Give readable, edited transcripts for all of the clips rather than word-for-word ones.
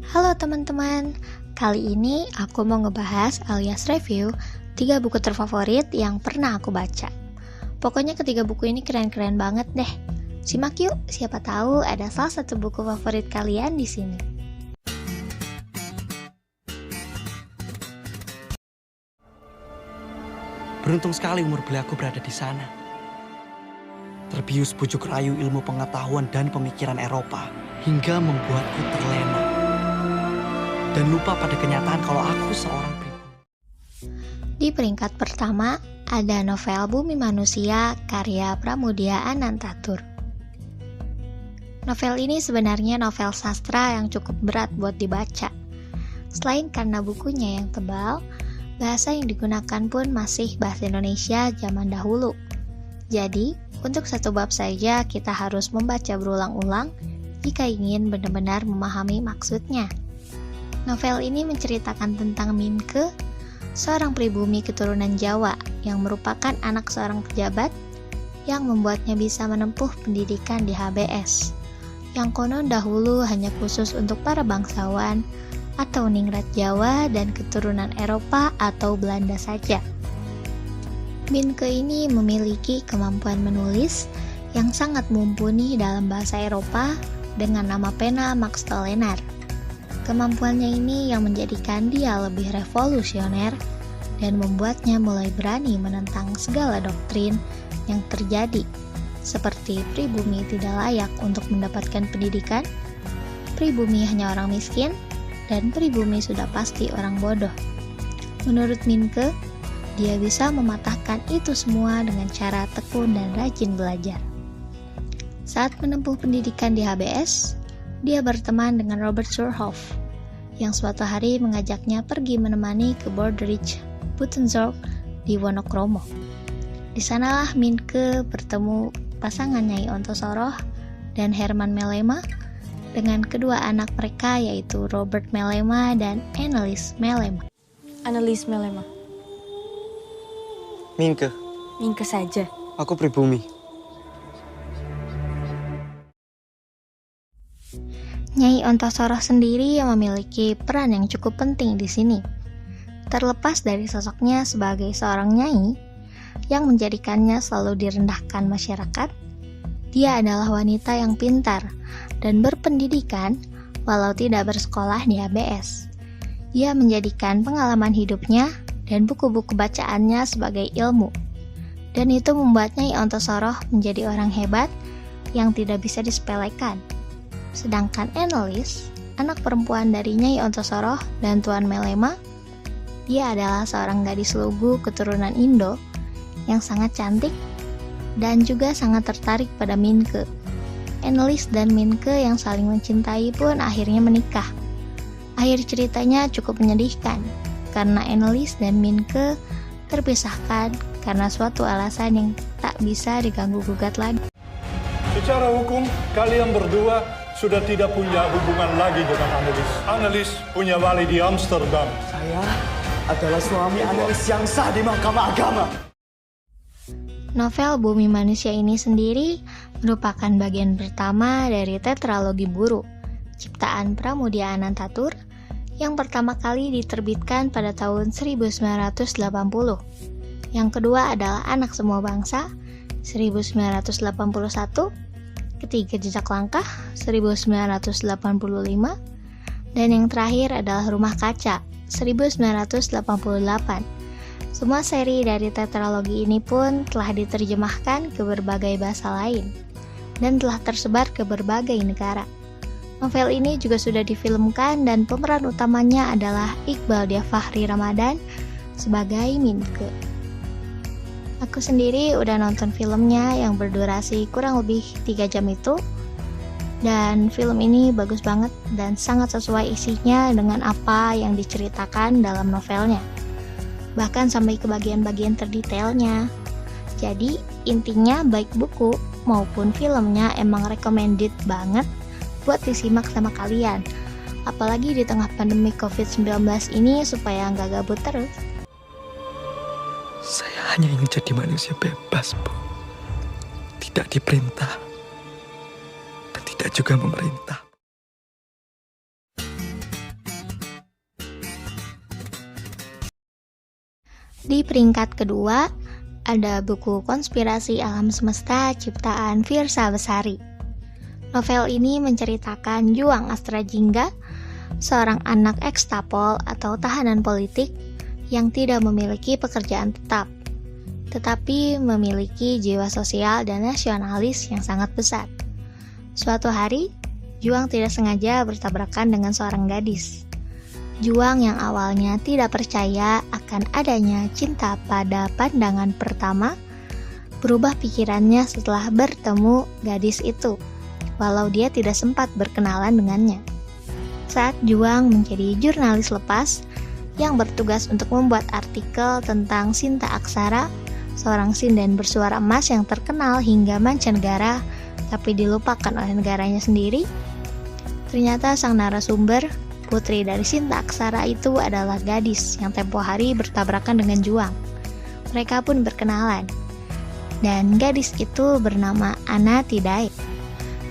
Halo teman-teman, kali ini aku mau ngebahas alias review 3 buku terfavorit yang pernah aku baca. Pokoknya ketiga buku ini keren-keren banget deh. Simak yuk, siapa tahu ada salah satu buku favorit kalian di sini. Beruntung sekali umur beliaku berada di sana. Terbius bujuk rayu ilmu pengetahuan dan pemikiran Eropa hingga membuatku terlena. Dan lupa pada kenyataan kalau aku seorang pribumi. Di peringkat pertama, ada novel Bumi Manusia karya Pramudia Anantatur. Novel ini sebenarnya novel sastra yang cukup berat buat dibaca. Selain karena bukunya yang tebal, bahasa yang digunakan pun masih bahasa Indonesia zaman dahulu. Jadi, untuk satu bab saja kita harus membaca berulang-ulang jika ingin benar-benar memahami maksudnya. Novel ini menceritakan tentang Minke, seorang pribumi keturunan Jawa yang merupakan anak seorang pejabat yang membuatnya bisa menempuh pendidikan di HBS, yang konon dahulu hanya khusus untuk para bangsawan atau ningrat Jawa dan keturunan Eropa atau Belanda saja. Minke ini memiliki kemampuan menulis yang sangat mumpuni dalam bahasa Eropa dengan nama pena Max Tolenar. Kemampuannya ini yang menjadikan dia lebih revolusioner dan membuatnya mulai berani menentang segala doktrin yang terjadi, seperti pribumi tidak layak untuk mendapatkan pendidikan, pribumi hanya orang miskin, dan pribumi sudah pasti orang bodoh. Menurut Minke, dia bisa mematahkan itu semua dengan cara tekun dan rajin belajar. Saat menempuh pendidikan di HBS, dia berteman dengan Robert Surhoff, yang suatu hari mengajaknya pergi menemani ke Borderich Buitenzorg di Wonokromo. Di sanalah Minke bertemu pasangan Nyai Ontosoroh dan Herman Melema dengan kedua anak mereka yaitu Robert Melema dan Annelies Melema. Annelies Melema. Minke, Minke saja. aku pribumi. Nyai Ontosoroh sendiri yang memiliki peran yang cukup penting di sini. Terlepas dari sosoknya sebagai seorang nyai yang menjadikannya selalu direndahkan masyarakat, dia adalah wanita yang pintar dan berpendidikan walau tidak bersekolah di HBS. Dia menjadikan pengalaman hidupnya dan buku-buku bacaannya sebagai ilmu. Dan itu membuat Nyai Ontosoroh menjadi orang hebat yang tidak bisa disepelekan. Sedangkan Annelies, anak perempuan dari Nyai Ontosoroh dan Tuan Melema, dia adalah seorang gadis lugu keturunan Indo yang sangat cantik dan juga sangat tertarik pada Minke. Annelies dan Minke yang saling mencintai pun akhirnya menikah. Akhir ceritanya cukup menyedihkan karena Annelies dan Minke terpisahkan karena suatu alasan yang tak bisa diganggu-gugat lagi. Secara hukum, kalian berdua sudah tidak punya hubungan lagi dengan Annelies. Annelies punya wali di Amsterdam. Saya adalah suami Annelies yang sah di Mahkamah Agama. Novel Bumi Manusia ini sendiri merupakan bagian pertama dari tetralogi Buru, ciptaan Pramudia Anantatur, yang pertama kali diterbitkan pada tahun 1980. Yang kedua adalah Anak Semua Bangsa, 1981, ketiga Jejak Langkah, 1985, dan yang terakhir adalah Rumah Kaca, 1988. Semua seri dari tetralogi ini pun telah diterjemahkan ke berbagai bahasa lain dan telah tersebar ke berbagai negara. Novel ini juga sudah difilmkan dan pemeran utamanya adalah Iqbal Diafahri Ramadan sebagai Minke. Aku sendiri udah nonton filmnya yang berdurasi kurang lebih 3 jam itu, dan film ini bagus banget dan sangat sesuai isinya dengan apa yang diceritakan dalam novelnya, bahkan sampai ke bagian-bagian terdetailnya. Jadi intinya baik buku maupun filmnya emang recommended banget buat disimak sama kalian, apalagi di tengah pandemi COVID-19 ini supaya nggak gabut terus. Saya hanya ingin jadi manusia bebas, Bu. Tidak diperintah dan tidak juga memerintah. Di peringkat kedua, ada buku Konspirasi Alam Semesta ciptaan Fiersa Besari. Novel ini menceritakan Juang Astrajingga, seorang anak ekstapol atau tahanan politik yang tidak memiliki pekerjaan tetap, tetapi memiliki jiwa sosial dan nasionalis yang sangat besar. Suatu hari, Juang tidak sengaja bertabrakan dengan seorang gadis. Juang yang awalnya tidak percaya akan adanya cinta pada pandangan pertama, berubah pikirannya setelah bertemu gadis itu, walau dia tidak sempat berkenalan dengannya. Saat Juang menjadi jurnalis lepas yang bertugas untuk membuat artikel tentang Sinta Aksara, seorang sinden bersuara emas yang terkenal hingga mancanegara, tapi dilupakan oleh negaranya sendiri, ternyata sang narasumber, putri dari Sinta Aksara itu adalah gadis yang tempo hari bertabrakan dengan Juang. Mereka pun berkenalan, dan gadis itu bernama Ana Tidai.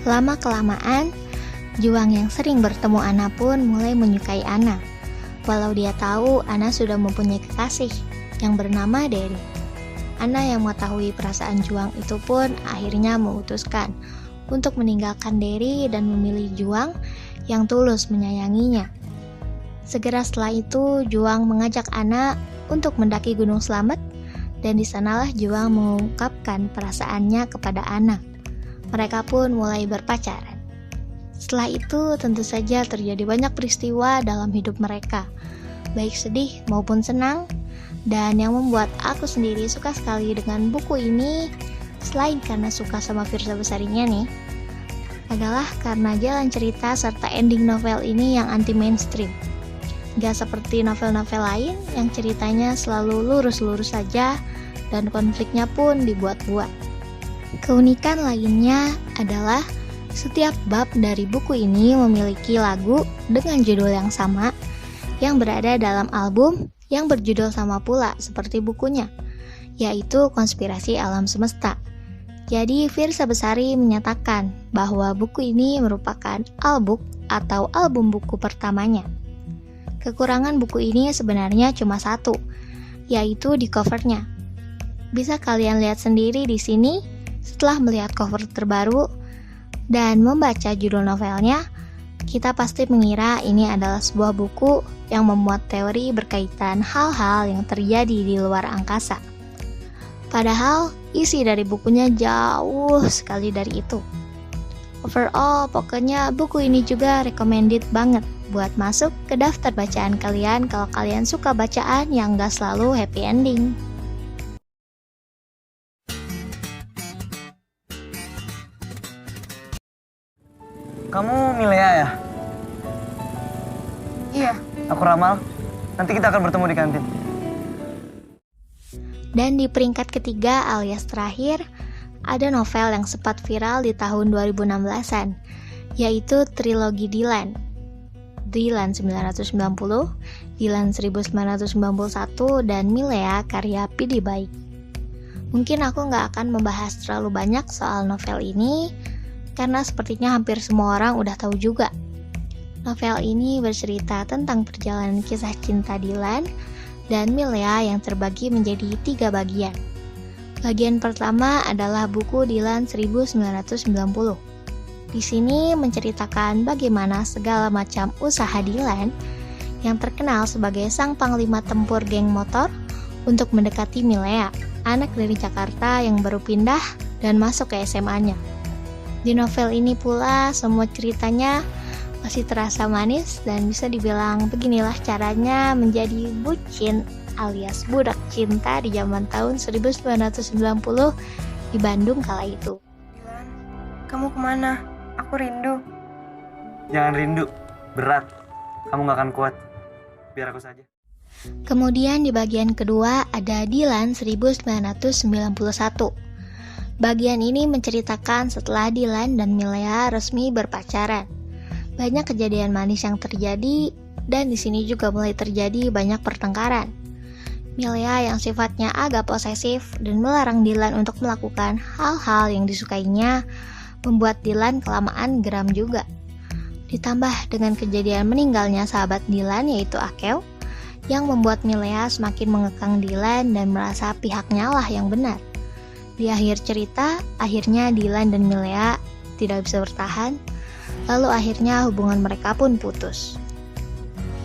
Lama-kelamaan, Juang yang sering bertemu Ana pun mulai menyukai Ana, walau dia tahu Ana sudah mempunyai kekasih yang bernama Derry. Ana yang mengetahui perasaan Juang itu pun akhirnya memutuskan untuk meninggalkan Derry dan memilih Juang yang tulus menyayanginya. Segera setelah itu, Juang mengajak Ana untuk mendaki Gunung Slamet, dan di sanalah Juang mengungkapkan perasaannya kepada Ana. Mereka pun mulai berpacaran. Setelah itu, tentu saja terjadi banyak peristiwa dalam hidup mereka, baik sedih maupun senang, dan yang membuat aku sendiri suka sekali dengan buku ini, selain karena suka sama Fiersa Besarinya nih, adalah karena jalan cerita serta ending novel ini yang anti mainstream. Gak seperti novel-novel lain yang ceritanya selalu lurus-lurus saja dan konfliknya pun dibuat-buat. Keunikan lainnya adalah setiap bab dari buku ini memiliki lagu dengan judul yang sama yang berada dalam album yang berjudul sama pula seperti bukunya, yaitu Konspirasi Alam Semesta. Jadi Fiersa Besari menyatakan bahwa buku ini merupakan album atau album buku pertamanya. Kekurangan buku ini sebenarnya cuma satu, yaitu di covernya. Bisa kalian lihat sendiri di sini setelah melihat cover terbaru dan membaca judul novelnya, kita pasti mengira ini adalah sebuah buku yang memuat teori berkaitan hal-hal yang terjadi di luar angkasa. Padahal isi dari bukunya jauh sekali dari itu. Overall, pokoknya buku ini juga recommended banget buat masuk ke daftar bacaan kalian kalau kalian suka bacaan yang gak selalu happy ending. Kamu Milea ya? Iya. Aku Ramal. Nanti kita akan bertemu di kantin. Dan di peringkat ketiga alias terakhir, ada novel yang sempat viral di tahun 2016-an, yaitu trilogi Dylan. Dylan 990, Dylan 1991, dan Milea karya Pidi Baik. Mungkin aku nggak akan membahas terlalu banyak soal novel ini, karena sepertinya hampir semua orang udah tahu juga. Novel ini bercerita tentang perjalanan kisah cinta Dylan dan Milea yang terbagi menjadi 3 bagian. Bagian pertama adalah buku Dylan 1990. Di sini menceritakan bagaimana segala macam usaha Dylan yang terkenal sebagai sang panglima tempur geng motor untuk mendekati Milea, anak dari Jakarta yang baru pindah dan masuk ke SMA-nya. Di novel ini pula semua ceritanya masih terasa manis dan bisa dibilang beginilah caranya menjadi bucin alias budak cinta di zaman tahun 1990 di Bandung kala itu. Dylan, kamu kemana? Aku rindu. Jangan rindu, berat. Kamu gak akan kuat. Biar aku saja. Kemudian di bagian kedua ada Dylan 1991. Bagian ini menceritakan setelah Dylan dan Milea resmi berpacaran. Banyak kejadian manis yang terjadi dan di sini juga mulai terjadi banyak pertengkaran. Milea yang sifatnya agak posesif dan melarang Dylan untuk melakukan hal-hal yang disukainya membuat Dylan kelamaan geram juga. Ditambah dengan kejadian meninggalnya sahabat Dylan yaitu Akeo yang membuat Milea semakin mengekang Dylan dan merasa pihaknya lah yang benar. Di akhir cerita, akhirnya Dylan dan Milea tidak bisa bertahan, lalu akhirnya hubungan mereka pun putus.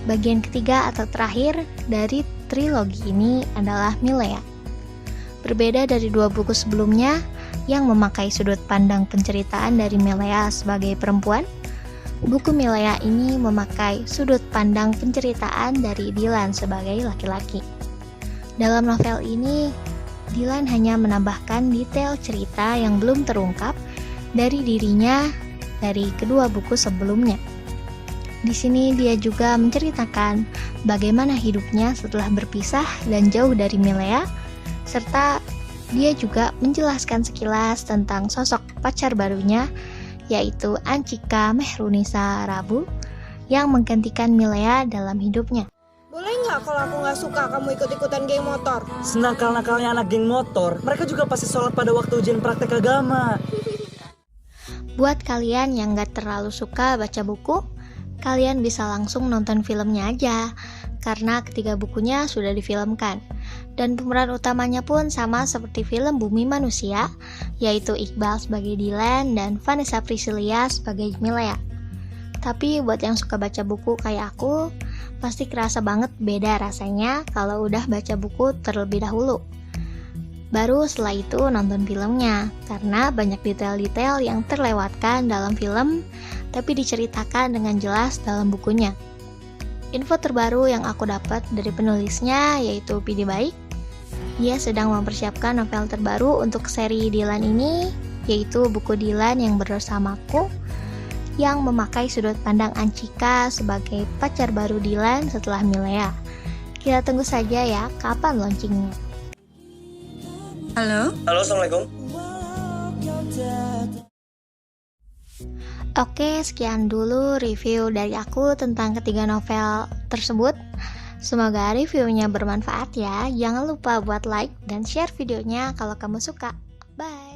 Bagian ketiga atau terakhir dari trilogi ini adalah Milea. Berbeda dari dua buku sebelumnya yang memakai sudut pandang penceritaan dari Milea sebagai perempuan, buku Milea ini memakai sudut pandang penceritaan dari Dylan sebagai laki-laki. Dalam novel ini, Dylan hanya menambahkan detail cerita yang belum terungkap dari dirinya dari kedua buku sebelumnya. Di sini dia juga menceritakan bagaimana hidupnya setelah berpisah dan jauh dari Milea, serta dia juga menjelaskan sekilas tentang sosok pacar barunya, yaitu Anchika Mehrunisa Rabu, yang menggantikan Milea dalam hidupnya. Boleh nggak kalau aku nggak suka kamu ikut-ikutan geng motor? Senakal-nakalnya anak geng motor, mereka juga pasti sholat pada waktu ujian praktek agama. Buat kalian yang gak terlalu suka baca buku, kalian bisa langsung nonton filmnya aja, karena ketiga bukunya sudah difilmkan. Dan pemeran utamanya pun sama seperti film Bumi Manusia, yaitu Iqbal sebagai Dylan dan Vanessa Priscilia sebagai Milea. Tapi buat yang suka baca buku kayak aku, pasti kerasa banget beda rasanya kalau udah baca buku terlebih dahulu. Baru setelah itu nonton filmnya, karena banyak detail-detail yang terlewatkan dalam film, tapi diceritakan dengan jelas dalam bukunya. Info terbaru yang aku dapat dari penulisnya yaitu PD Baik. Dia sedang mempersiapkan novel terbaru untuk seri Dylan ini, yaitu buku Dylan yang bersamaku, yang memakai sudut pandang Anchika sebagai pacar baru Dylan setelah Milea. Kita tunggu saja ya kapan launchingnya. Halo? Halo, Assalamualaikum. Oke, sekian dulu review dari aku tentang ketiga novel tersebut. Semoga reviewnya bermanfaat ya. Jangan lupa buat like dan share videonya kalau kamu suka. Bye!